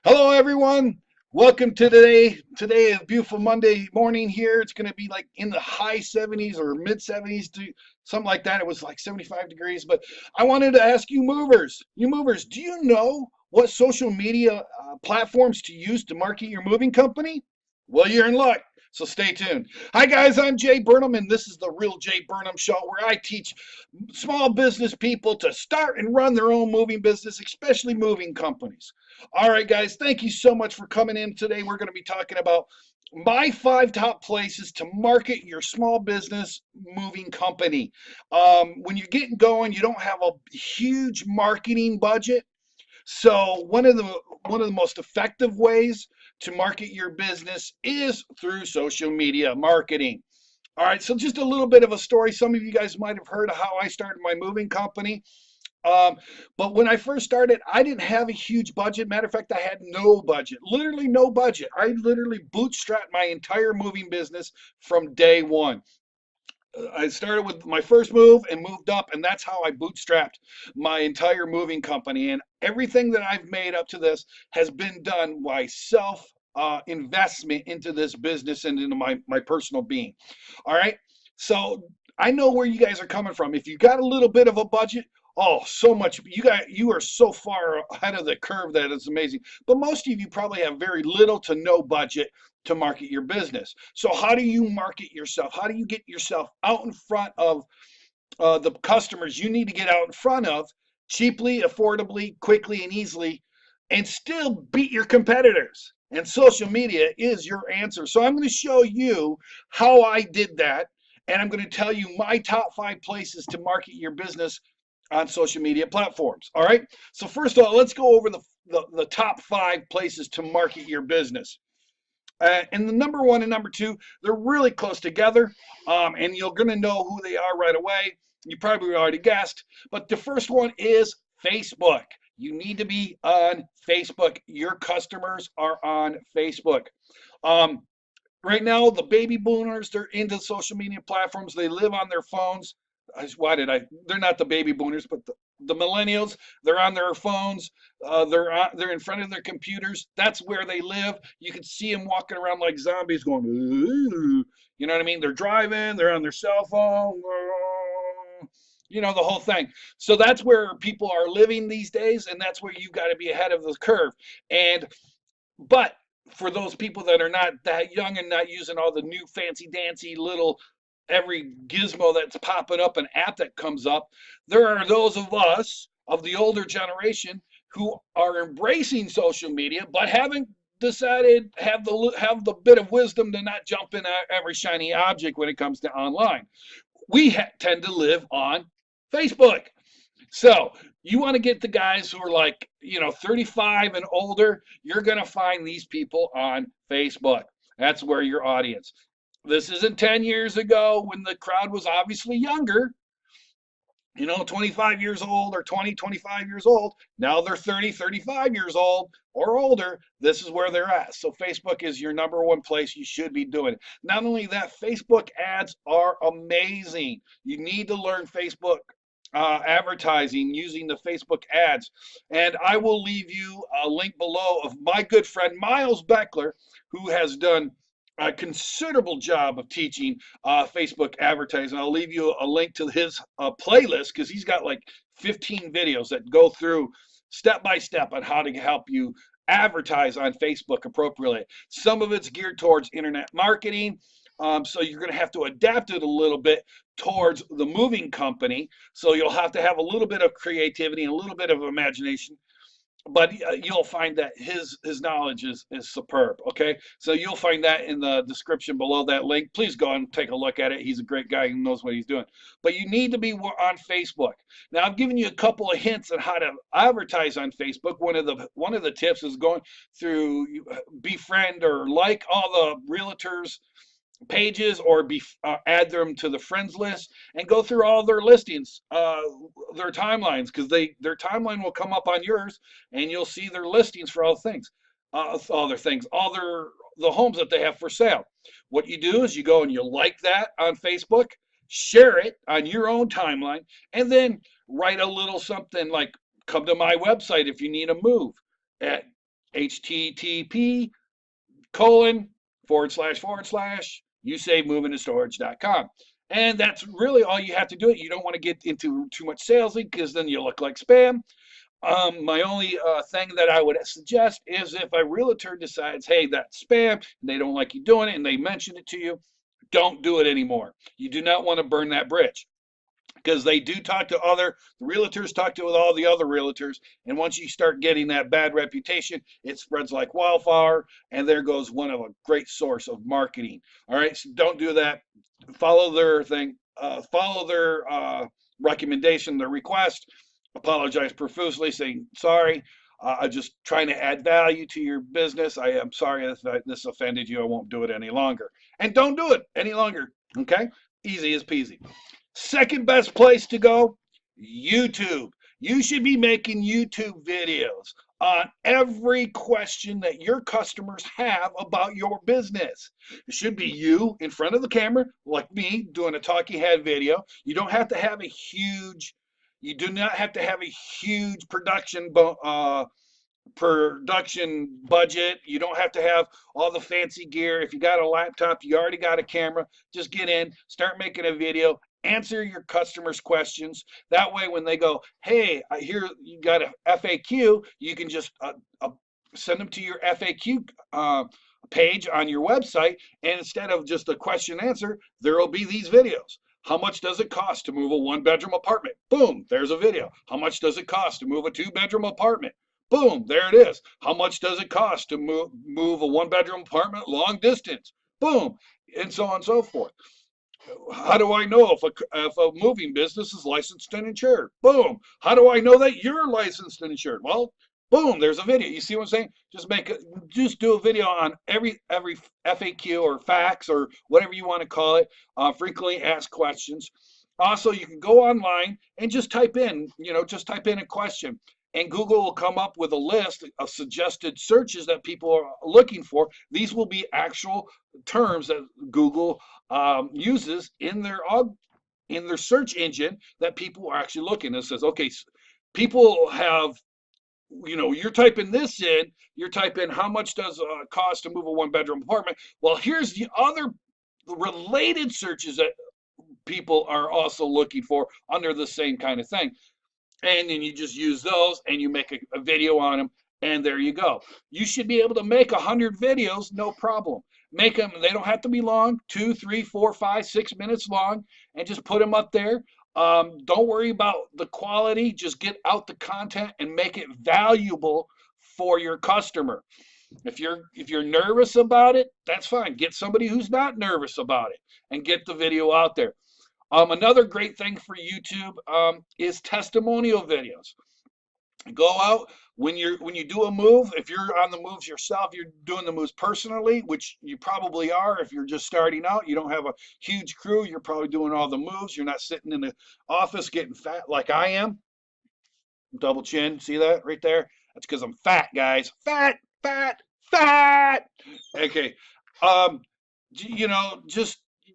Hello, everyone. Welcome to today. Today is a beautiful Monday morning here. It's going to be like in the high 70s or mid 70s to something like that. It was like 75 degrees. But I wanted to ask you movers, do you know what social media platforms to use to market your moving company? Well, you're in luck. So stay tuned. Hi, guys. I'm Jae Burnham, and this is the Real Jae Burnham Show, where I teach small business people to start and run their own moving business, especially moving companies. All right, guys, thank you so much for coming in today. We're going to be talking about my 5 top places to market your small business moving company. When you're getting going, you don't have a huge marketing budget. So one of the most effective ways to market your business is through social media marketing. All right, so just a little bit of a story. Some of you guys might have heard of how I started my moving company. Um, but when I first started, I didn't have a huge budget. Matter of fact, I had no budget, literally no budget. I literally bootstrapped my entire moving business from day one. I started with my first move and moved up, and that's how I bootstrapped my entire moving company. And everything that I've made up to this has been done by self investment into this business and into my personal being. All right. So I know where you guys are coming from. If you got a little bit of a budget, oh, so much. You are so far ahead of the curve that it's amazing. But most of you probably have very little to no budget to market your business. So how do you market yourself? How do you get yourself out in front of the customers you need to get out in front of cheaply, affordably, quickly, and easily, and still beat your competitors? And social media is your answer. So I'm going to show you how I did that, and I'm going to tell you my top 5 places to market your business on social media platforms. All right. So first of all, let's go over the top 5 places to market your business. And the number 1 and number 2, they're really close together, and you're going to know who they are right away. You probably already guessed, but the first one is Facebook. You need to be on Facebook. Your customers are on Facebook. Um, right now, the baby boomers, they're into social media platforms. They live on their phones. Why did I? They're not the baby boomers, but the millennials. They're on their phones. They're in front of their computers. That's where they live. You can see them walking around like zombies, going, ooh, you know what I mean? They're driving. They're on their cell phone. You know the whole thing. So that's where people are living these days, and that's where you got to be ahead of the curve. And but for those people that are not that young and not using all the new fancy dancy little every gizmo that's popping up, an app that comes up, there are those of us of the older generation who are embracing social media but haven't decided have the bit of wisdom to not jump in every shiny object when it comes to online. We tend to live on Facebook. So you want to get the guys who are like, 35 and older, you're going to find these people on Facebook. That's where your audience. This isn't 10 years ago when the crowd was obviously younger, 25 years old or 20, 25 years old. Now they're 30, 35 years old or older. This is where they're at. So Facebook is your number 1 place you should be doing it. Not only that, Facebook ads are amazing. You need to learn Facebook advertising using the Facebook ads. And I will leave you a link below of my good friend Miles Beckler, who has done a considerable job of teaching Facebook advertising. I'll leave you a link to his playlist because he's got like 15 videos that go through step by step on how to help you advertise on Facebook appropriately. Some of it's geared towards internet marketing. So you're going to have to adapt it a little bit towards the moving company. So you'll have to have a little bit of creativity and a little bit of imagination. But you'll find that his knowledge is superb. Okay, so you'll find that in the description below that link. Please go and take a look at it. He's a great guy who knows what he's doing. But you need to be on Facebook. Now I've given you a couple of hints on how to advertise on Facebook. One of the tips is going through befriend or like all the realtors pages, or add them to the friends list and go through all their listings, their timelines, because their timeline will come up on yours and you'll see their listings for all the homes that they have for sale. What you do is you go and you like that on Facebook, share it on your own timeline, and then write a little something like, come to my website if you need a move at http:// and that's really all you have to do. You don't want to get into too much salesy because then you look like spam. My only thing that I would suggest is if a realtor decides, hey, that's spam, and they don't like you doing it, and they mention it to you, don't do it anymore. You do not want to burn that bridge because they do talk to the realtors talk to all the other realtors, and once you start getting that bad reputation, it spreads like wildfire, and there goes one of a great source of marketing. All right, so don't do that. Follow their thing, follow their recommendation, their request. Apologize profusely, saying sorry. I'm just trying to add value to your business. I am sorry if this offended you. I won't do it any longer. And don't do it any longer. Okay? Easy as peasy. Second best place to go, YouTube. You should be making YouTube videos on every question that your customers have about your business. It should be you in front of the camera, like me, doing a talking head video. You don't have to have a huge, you do not have to have a huge production budget. You don't have to have all the fancy gear. If you got a laptop, you already got a camera, just get in, start making a video, answer your customers' questions. That way, when they go, hey, I hear you got a FAQ, you can just send them to your FAQ page on your website. And instead of just a question answer, there will be these videos. How much does it cost to move a one-bedroom apartment? Boom, there's a video. How much does it cost to move a two-bedroom apartment? Boom, there it is. How much does it cost to move a one-bedroom apartment long distance? Boom, and so on and so forth. How do I know if a moving business is licensed and insured? Boom. How do I know that you're licensed and insured? Well, boom, there's a video. You see what I'm saying? Just do a video on every FAQ or fax or whatever you want to call it. Frequently asked questions. Also, you can go online and just type in a question, and Google will come up with a list of suggested searches that people are looking for. These will be actual terms that Google uses in their search engine that people are actually looking. It says, okay, people have, you're typing this in, you're typing how much does it cost to move a one-bedroom apartment. Well, here's the other related searches that people are also looking for under the same kind of thing. And then you just use those and you make a video on them, and there you go. You should be able to make 100 videos, no problem. Make them, they don't have to be long, 2, 3, 4, 5, 6 minutes long, and just put them up there. Don't worry about the quality, just get out the content and make it valuable for your customer. If you're nervous about it, that's fine. Get somebody who's not nervous about it and get the video out there. Another great thing for YouTube is testimonial videos. Go out when you do a move. If you're on the moves yourself, you're doing the moves personally, which you probably are. If you're just starting out, you don't have a huge crew, you're probably doing all the moves. You're not sitting in the office getting fat like I am. Double chin, see that right there? That's because I'm fat, guys. Fat, fat, fat. Okay.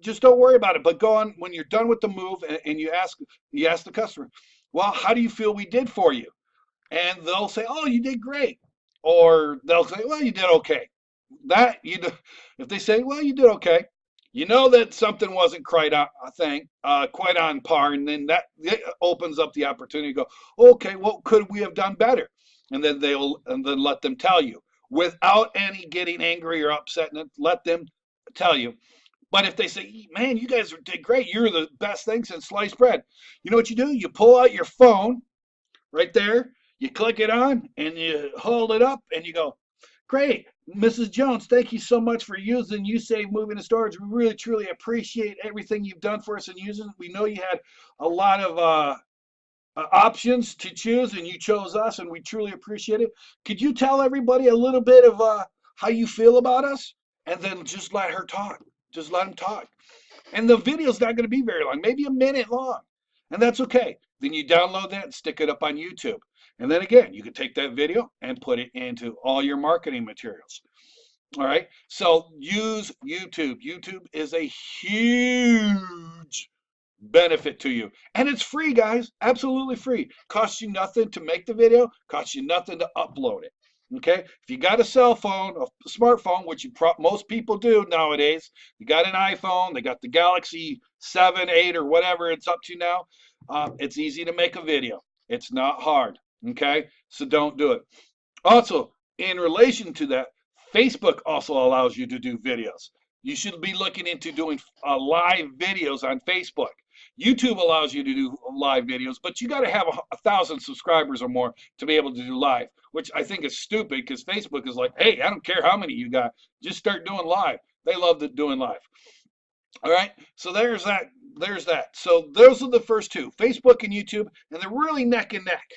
Just don't worry about it. But go on when you're done with the move, and you ask the customer, well, how do you feel we did for you? And they'll say, oh, you did great. Or they'll say, well, you did okay. If they say, well, you did okay, you know that something wasn't quite on par, and then that opens up the opportunity to go, okay, what could we have done better? And then let them tell you without any getting angry or upset, and let them tell you. But if they say, man, you guys did great, you're the best thing since sliced bread, you know what you do? You pull out your phone right there, you click it on, and you hold it up, and you go, great, Mrs. Jones, thank you so much for using USave Moving and Storage. We really, truly appreciate everything you've done for us and using. We know you had a lot of options to choose, and you chose us, and we truly appreciate it. Could you tell everybody a little bit of how you feel about us? And then just let her talk. Just let them talk. And the video's not going to be very long, maybe a minute long. And that's okay. Then you download that and stick it up on YouTube. And then again, you can take that video and put it into all your marketing materials. All right. So use YouTube. YouTube is a huge benefit to you. And it's free, guys. Absolutely free. Costs you nothing to make the video, costs you nothing to upload it. Okay, if you got a cell phone, a smartphone, which most people do nowadays, you got an iPhone, they got the Galaxy 7, 8, or whatever it's up to now. It's easy to make a video. It's not hard. Okay, so don't do it. Also, in relation to that, Facebook also allows you to do videos. You should be looking into doing live videos on Facebook. YouTube allows you to do live videos, but you got to have 1,000 subscribers or more to be able to do live, which I think is stupid because Facebook is like, hey, I don't care how many you got, just start doing live. They love doing live. All right, so there's that. There's that. So those are the first two, Facebook and YouTube, and they're really neck and neck.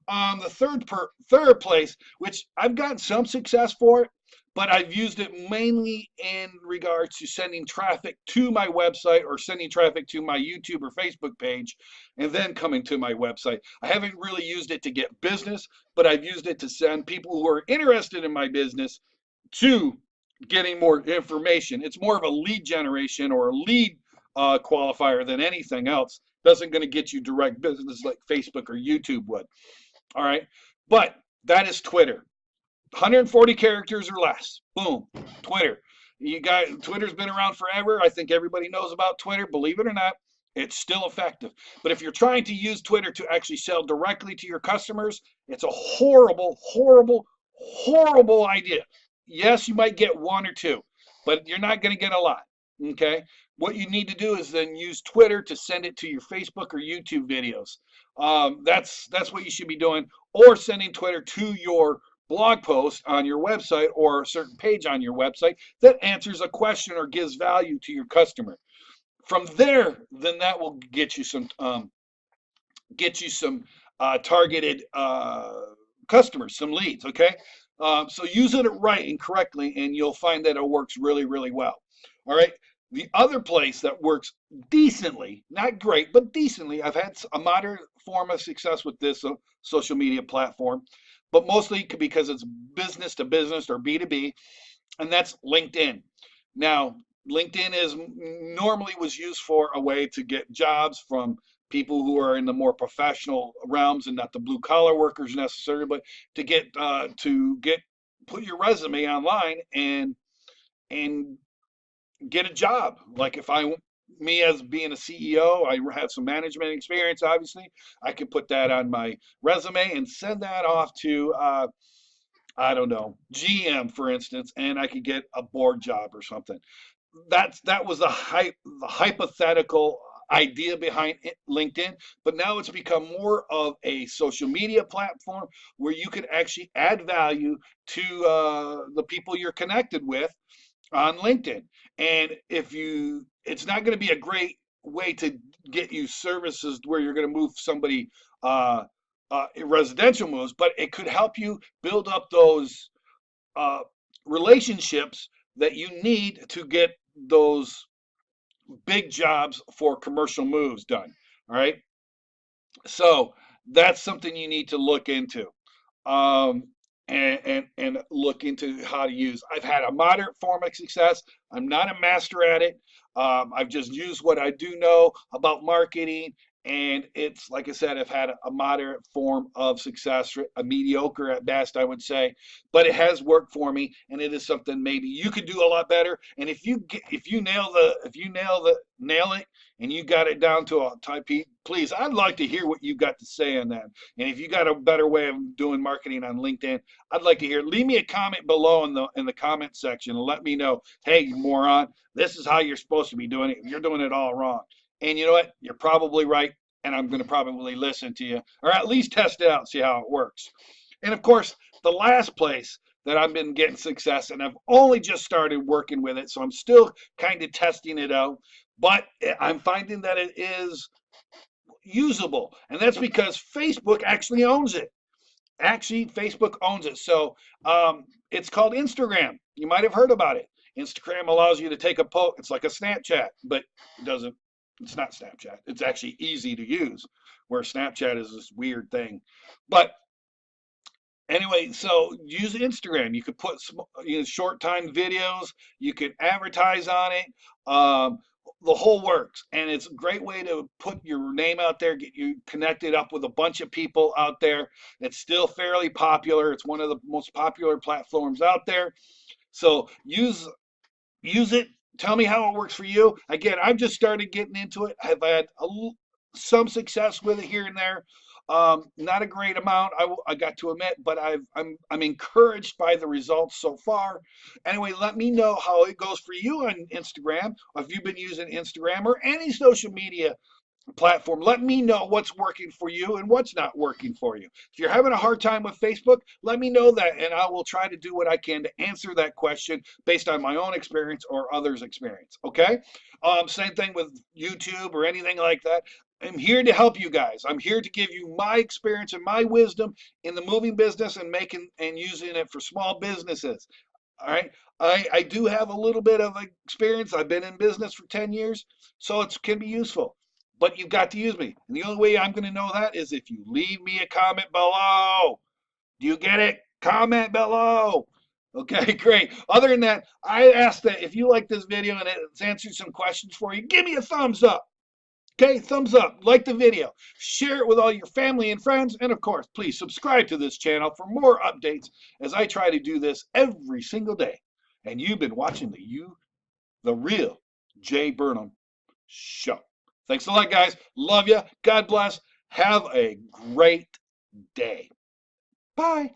The third place, which I've gotten some success for it, but I've used it mainly in regards to sending traffic to my website or sending traffic to my YouTube or Facebook page, and then coming to my website. I haven't really used it to get business, but I've used it to send people who are interested in my business to getting more information. It's more of a lead generation or a lead qualifier than anything else. Doesn't going to get you direct business like Facebook or YouTube would. All right, but that is Twitter. 140 characters or less. Boom, Twitter. You got Twitter's been around forever. I think everybody knows about Twitter. Believe it or not, it's still effective. But if you're trying to use Twitter to actually sell directly to your customers, it's a horrible, horrible, horrible idea. Yes, you might get one or two, but you're not going to get a lot. Okay. What you need to do is then use Twitter to send it to your Facebook or YouTube videos. That's what you should be doing, or sending Twitter to your blog post on your website or a certain page on your website that answers a question or gives value to your customer. From there, then that will get you some targeted customers, some leads. Okay, so use it right and correctly, and you'll find that it works really, really well. All right. The other place that works decently, not great, but decently, I've had a moderate form of success with this social media platform, but mostly because it's business to business or B2B, and that's LinkedIn. Now, LinkedIn is normally was used for a way to get jobs from people who are in the more professional realms and not the blue collar workers necessarily, but to get put your resume online and get a job. Like if me as being a CEO, I have some management experience, obviously. I could put that on my resume and send that off to, I don't know, GM, for instance, and I could get a board job or something. That was the hypothetical idea behind LinkedIn, but now it's become more of a social media platform where you can actually add value to the people you're connected with on LinkedIn. And it's not going to be a great way to get you services where you're going to move somebody residential moves, but it could help you build up those uh, relationships that you need to get those big jobs for commercial moves done. All right. So that's something you need to look into. Um, and look into how to use. I've had a moderate form of success. I'm not a master at it. I've just used what I do know about marketing, and it's like I said, I've had a moderate form of success, a mediocre at best, I would say, but it has worked for me, and it is something maybe you could do a lot better. And if you nail it, and you got it down to a type, please, I'd like to hear what you got to say on that. And if you got a better way of doing marketing on LinkedIn, I'd like to hear. Leave me a comment below in the comment section and let me know. Hey, you moron, this is how you're supposed to be doing it. You're doing it all wrong. And you know what? You're probably right, and I'm going to probably listen to you, or at least test it out and see how it works. And of course, the last place that I've been getting success, and I've only just started working with it, so I'm still kind of testing it out, but I'm finding that it is usable, and that's because Facebook actually owns it. Actually, Facebook owns it. So it's called Instagram. You might have heard about it. Instagram allows you to take a post. It's like a Snapchat, but it doesn't. It's not Snapchat. It's actually easy to use, where Snapchat is this weird thing. But anyway, so use Instagram. You could put short time videos. You can advertise on it. the whole works, and it's a great way to put your name out there, get you connected up with a bunch of people out there. It's still fairly popular. It's one of the most popular platforms out there. So use it. Tell me how it works for you. Again, I've just started getting into it. I've had some success with it here and there. Not a great amount, I got to admit, but I'm encouraged by the results so far. Anyway, let me know how it goes for you on Instagram, or if you've been using Instagram or any social media platform. Let me know what's working for you and what's not working for you. If you're having a hard time with Facebook, let me know that, and I will try to do what I can to answer that question based on my own experience or others' experience. Okay. Same thing with YouTube or anything like that. I'm here to help you guys. I'm here to give you my experience and my wisdom in the moving business and making and using it for small businesses. All right. I do have a little bit of experience. I've been in business for 10 years, so it can be useful. But you've got to use me. And the only way I'm going to know that is if you leave me a comment below. Do you get it? Comment below. Okay, great. Other than that, I ask that if you like this video and it's answered some questions for you, give me a thumbs up. Okay, thumbs up, like the video, share it with all your family and friends, and of course, please subscribe to this channel for more updates as I try to do this every single day. And you've been watching the real Jae Burnham show. Thanks a lot, guys. Love you. God bless. Have a great day. Bye.